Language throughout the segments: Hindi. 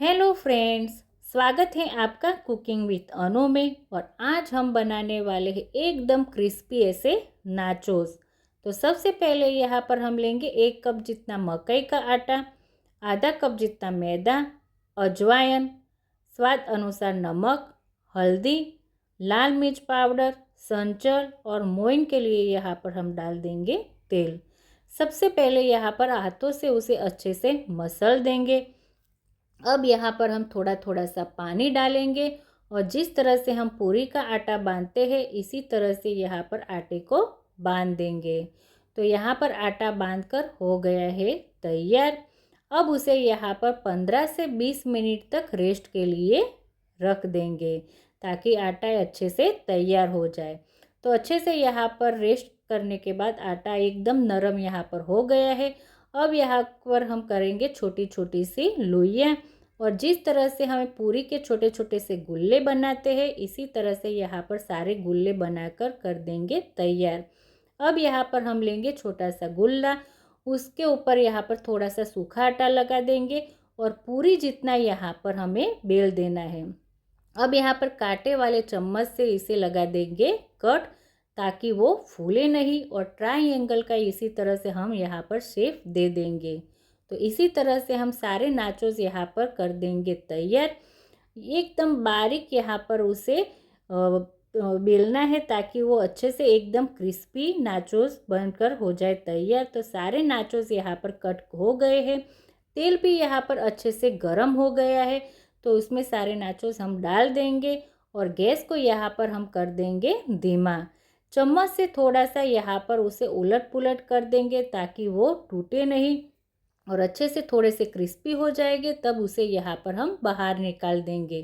हेलो फ्रेंड्स, स्वागत है आपका कुकिंग विथ अनु में। और आज हम बनाने वाले हैं एकदम क्रिस्पी ऐसे नाचोस। तो सबसे पहले यहाँ पर हम लेंगे 1 कप जितना मकई का आटा, आधा कप जितना मैदा, अजवाइन, स्वाद अनुसार नमक, हल्दी, लाल मिर्च पाउडर, संचल और मोइन के लिए यहाँ पर हम डाल देंगे तेल। सबसे पहले यहाँ पर हाथों से उसे अच्छे से मसल देंगे। अब यहाँ पर हम थोड़ा थोड़ा सा पानी डालेंगे और जिस तरह से हम पूरी का आटा बांधते हैं इसी तरह से यहाँ पर आटे को बांध देंगे। तो यहाँ पर आटा बांधकर हो गया है तैयार। अब उसे यहाँ पर 15 से 20 मिनट तक रेस्ट के लिए रख देंगे ताकि आटा अच्छे से तैयार हो जाए। तो अच्छे से यहाँ पर रेस्ट करने के बाद आटा एकदम नरम यहाँ पर हो गया है। अब यहाँ पर हम करेंगे छोटी छोटी सी लोइयाँ और जिस तरह से हमें पूरी के छोटे छोटे से गुल्ले बनाते हैं इसी तरह से यहाँ पर सारे गुल्ले बनाकर कर देंगे तैयार। अब यहाँ पर हम लेंगे छोटा सा गुल्ला, उसके ऊपर यहाँ पर थोड़ा सा सूखा आटा लगा देंगे और पूरी जितना यहाँ पर हमें बेल देना है। अब यहाँ पर कांटे वाले चम्मच से इसे लगा देंगे कट ताकि वो फूले नहीं और ट्रायंगल का इसी तरह से हम यहाँ पर शेप दे देंगे। तो इसी तरह से हम सारे नाचोस यहाँ पर कर देंगे तैयार। एकदम बारीक यहाँ पर उसे बेलना है ताकि वो अच्छे से एकदम क्रिस्पी नाचोस बनकर हो जाए तैयार। तो सारे नाचोस यहाँ पर कट हो गए हैं। तेल भी यहाँ पर अच्छे से गर्म हो गया है तो उसमें सारे नाचोस हम डाल देंगे और गैस को यहाँ पर हम कर देंगे धीमा। चम्मच से थोड़ा सा यहाँ पर उसे उलट पुलट कर देंगे ताकि वो टूटे नहीं और अच्छे से थोड़े से क्रिस्पी हो जाएंगे। तब उसे यहाँ पर हम बाहर निकाल देंगे।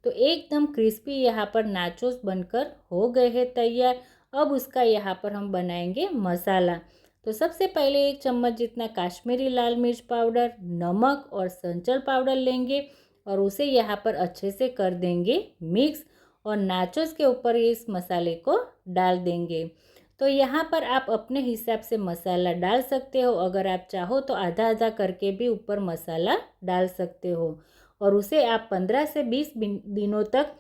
तो एकदम क्रिस्पी यहाँ पर नाचोस बनकर हो गए हैं तैयार। अब उसका यहाँ पर हम बनाएंगे मसाला। तो सबसे पहले 1 चम्मच जितना काश्मीरी लाल मिर्च पाउडर, नमक और संचल पाउडर लेंगे और उसे यहाँ पर अच्छे से कर देंगे मिक्स और नाचोस के ऊपर इस मसाले को डाल देंगे। तो यहाँ पर आप अपने हिसाब से मसाला डाल सकते हो, अगर आप चाहो तो आधा आधा करके भी ऊपर मसाला डाल सकते हो और उसे आप 15 से 20 दिनों तक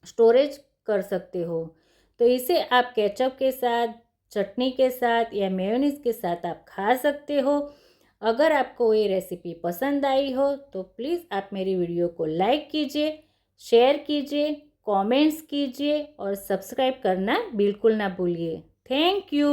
स्टोरेज कर सकते हो। तो इसे आप केचप के साथ, चटनी के साथ या मेयोनीज के साथ आप खा सकते हो। अगर आपको ये रेसिपी पसंद आई हो तो प्लीज़ आप मेरी वीडियो को लाइक कीजिए, शेयर कीजिए, कमेंट्स कीजिए और सब्सक्राइब करना बिल्कुल ना भूलिए। Thank you.